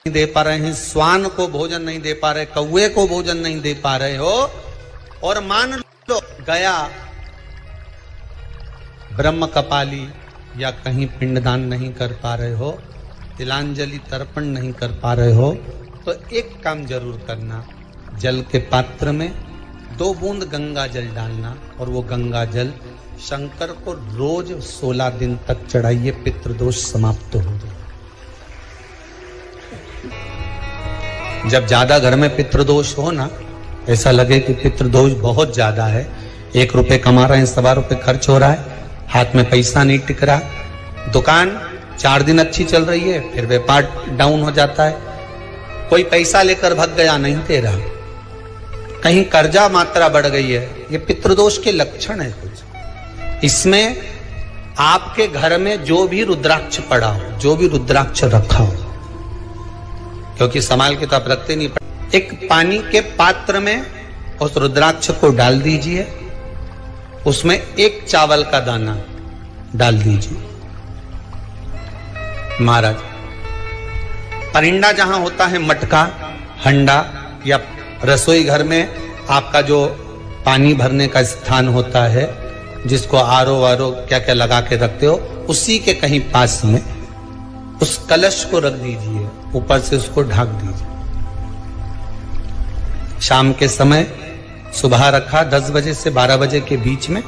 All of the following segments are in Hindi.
दे पा रहे हैं, स्वान को भोजन नहीं दे पा रहे, कौवे को भोजन नहीं दे पा रहे हो, और मान लो गया ब्रह्म कपाली या कहीं पिंडदान नहीं कर पा रहे हो, तिलांजलि तर्पण नहीं कर पा रहे हो, तो एक काम जरूर करना, जल के पात्र में 2 बूंद गंगा जल डालना और वो गंगा जल शंकर को रोज 16 दिन तक चढ़ाइए, पितृदोष समाप्त हो जाए। जब ज्यादा घर में पितृदोष हो ना, ऐसा लगे कि पितृदोष बहुत ज्यादा है, 1 रुपए कमा रहे हैं, 1.25 रुपए खर्च हो रहा है, हाथ में पैसा नहीं टिक रहा, दुकान 4 दिन अच्छी चल रही है, फिर व्यापार डाउन हो जाता है, कोई पैसा लेकर भग गया नहीं दे रहा, कहीं कर्जा मात्रा बढ़ गई है, ये पितृदोष के लक्षण है कुछ। इसमें आपके घर में जो भी रुद्राक्ष पड़ा हो, जो भी रुद्राक्ष रखा हो, क्योंकि संभाल के तो आप रखते नहीं, एक पानी के पात्र में उस रुद्राक्ष को डाल दीजिए, उसमें 1 चावल का दाना डाल दीजिए। महाराज, परिंदा जहां होता है, मटका, हंडा या रसोई घर में आपका जो पानी भरने का स्थान होता है, जिसको आरो वारो क्या क्या लगा के रखते हो, उसी के कहीं पास में उस कलश को रख दीजिए, ऊपर से उसको ढक दीजिए। शाम के समय, सुबह रखा 10 बजे से 12 बजे के बीच में,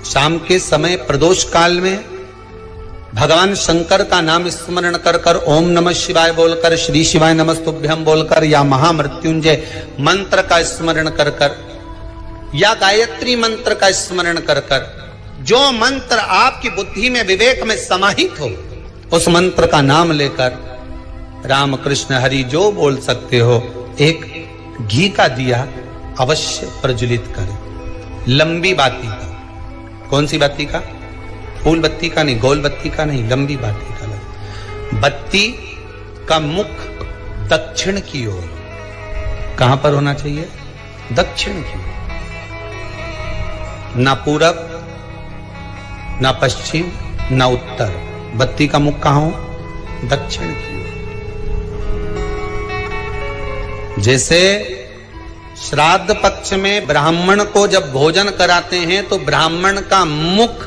शाम के समय प्रदोष काल में भगवान शंकर का नाम स्मरण कर कर, ओम नमः शिवाय बोलकर, श्री शिवाय नमस्तुभ्यम बोलकर, या महामृत्युंजय मंत्र का स्मरण कर कर, या गायत्री मंत्र का स्मरण कर कर, जो मंत्र आपकी बुद्धि में, विवेक में समाहित हो, उस मंत्र का नाम लेकर राम कृष्ण हरि जो बोल सकते हो, एक घी का दिया अवश्य प्रज्वलित करें, लंबी बाती का। कौन सी बाती का? फूल बत्ती का नहीं, गोल बत्ती का नहीं, लंबी बाती का। बत्ती का मुख दक्षिण की ओर, कहां पर होना चाहिए? दक्षिण की ओर, ना पूरब, ना पश्चिम, ना उत्तर। बत्ती का मुख कहां हो? दक्षिण की ओर। जैसे श्राद्ध पक्ष में ब्राह्मण को जब भोजन कराते हैं तो ब्राह्मण का मुख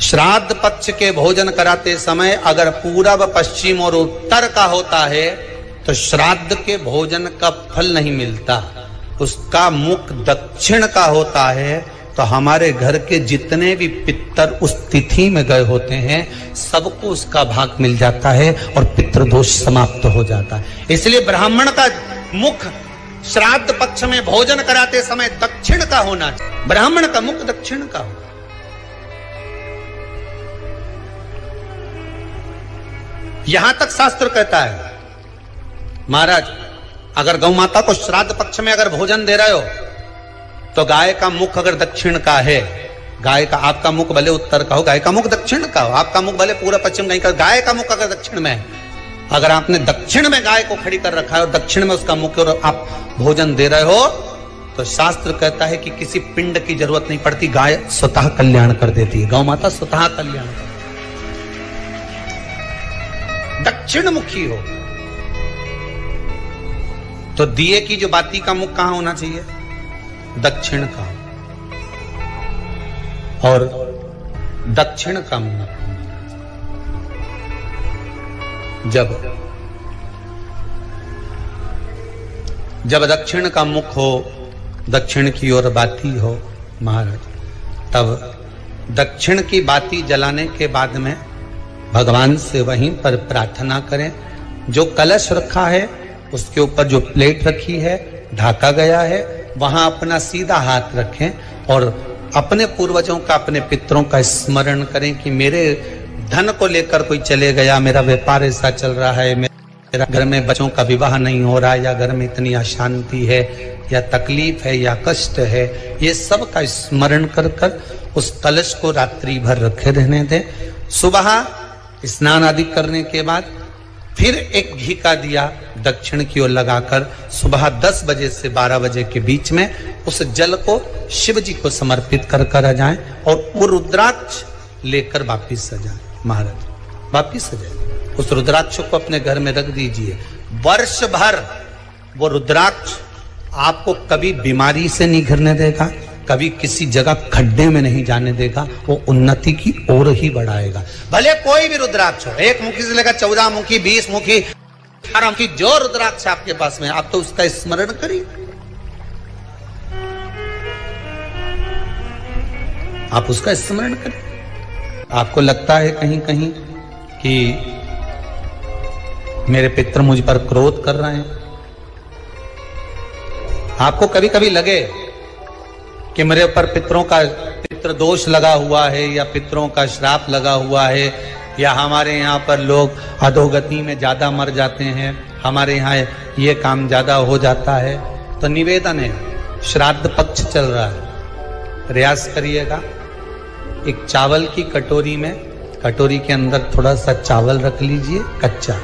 श्राद्ध पक्ष के भोजन कराते समय अगर पूरब, पश्चिम और उत्तर का होता है तो श्राद्ध के भोजन का फल नहीं मिलता, उसका मुख दक्षिण का होता है। तो हमारे घर के जितने भी पितर उस तिथि में गए होते हैं, सबको उसका भाग मिल जाता है और पितृदोष समाप्त हो जाता है। इसलिए ब्राह्मण का मुख श्राद्ध पक्ष में भोजन कराते समय दक्षिण का होना चाहिए, ब्राह्मण का मुख दक्षिण का हो। यहां तक शास्त्र कहता है, महाराज अगर गौ माता को श्राद्ध पक्ष में अगर भोजन दे रहे हो तो गाय का मुख अगर दक्षिण का है, गाय का, आपका मुख भले उत्तर का हो, गाय का मुख दक्षिण का हो, आपका मुख भले पूरा पश्चिम नहीं का, गाय का मुख अगर दक्षिण में है, अगर आपने दक्षिण में गाय को खड़ी कर रखा है और दक्षिण में उसका मुख और आप भोजन दे रहे हो, तो शास्त्र कहता है कि किसी पिंड की जरूरत नहीं पड़ती, गाय स्वतः कल्याण कर देती है, गौ माता स्वतः कल्याण कर, दक्षिण मुखी हो। तो दिए की जो बाती का मुख कहां होना चाहिए? दक्षिण का, और दक्षिण का मुख जब दक्षिण का मुख हो, दक्षिण की ओर बाती हो महाराज, तब दक्षिण की बाती जलाने के बाद में भगवान से वहीं पर प्रार्थना करें। जो कलश रखा है उसके ऊपर जो प्लेट रखी है, ढाका गया है, वहां अपना सीधा हाथ रखें और अपने पूर्वजों का, अपने पितरों का स्मरण करें कि मेरे धन को लेकर कोई चले गया, मेरा व्यापार ऐसा चल रहा है, मेरा घर में बच्चों का विवाह नहीं हो रहा है, या घर में इतनी अशांति है, या तकलीफ है, या कष्ट है, ये सब का स्मरण कर कर उस कलश को रात्रि भर रखे रहने दें। सुबह स्नान आदि करने के बाद फिर एक घी का दिया दक्षिण की ओर लगाकर सुबह 10 बजे से 12 बजे के बीच में उस जल को शिव जी को समर्पित कर कर आ जाएं और वो रुद्राक्ष लेकर वापिस आ जाए। महाराज वापिस आ जाए। उस रुद्राक्ष को अपने घर में रख दीजिए। वर्ष भर वो रुद्राक्ष आपको कभी बीमारी से नहीं घिरने देगा, कभी किसी जगह खड्डे में नहीं जाने देगा, वो उन्नति की ओर ही बढ़ाएगा। भले कोई भी रुद्राक्ष हो, 1 मुखी से लेकर 14 मुखी, 20 मुखी, 18 मुखी, जो रुद्राक्ष आपके पास में, आप तो उसका स्मरण करिए। आप उसका स्मरण करें। आपको लगता है कहीं कहीं कि मेरे पितर मुझ पर क्रोध कर रहे हैं, आपको कभी कभी लगे कि मेरे ऊपर पितरों का पितृ दोष लगा हुआ है या पितरों का श्राप लगा हुआ है, या हमारे यहाँ पर लोग अधोगति में ज्यादा मर जाते हैं, हमारे यहाँ ये काम ज्यादा हो जाता है, तो निवेदन है, श्राद्ध पक्ष चल रहा है, प्रयास करिएगा। एक चावल की कटोरी में, कटोरी के अंदर थोड़ा सा चावल रख लीजिए कच्चा,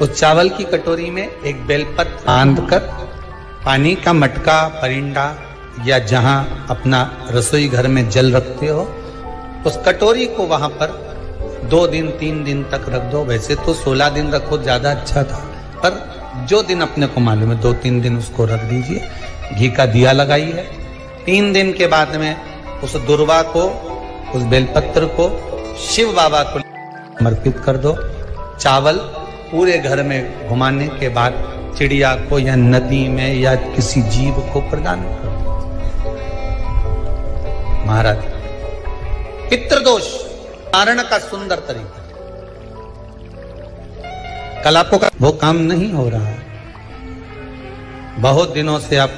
उस चावल की कटोरी में एक बेलपत्र बांधकर पानी का मटका, परिंडा या जहां अपना रसोई घर में जल रखते हो, उस कटोरी को वहां पर 2 दिन 3 दिन तक रख दो। वैसे तो 16 दिन रखो ज्यादा अच्छा था, पर जो दिन अपने को मालूम है 2-3 दिन उसको रख दीजिए। घी का दिया लगाइए। 3 दिन के बाद में उस दुर्वा को, उस बेलपत्र को शिव बाबा को समर्पित कर दो। चावल पूरे घर में घुमाने के बाद चिड़िया को या नदी में या किसी जीव को प्रदान कर दो। महाराज, पितृदोष कारण का सुंदर तरीका। कल आपको वो काम नहीं हो रहा है, बहुत दिनों से आप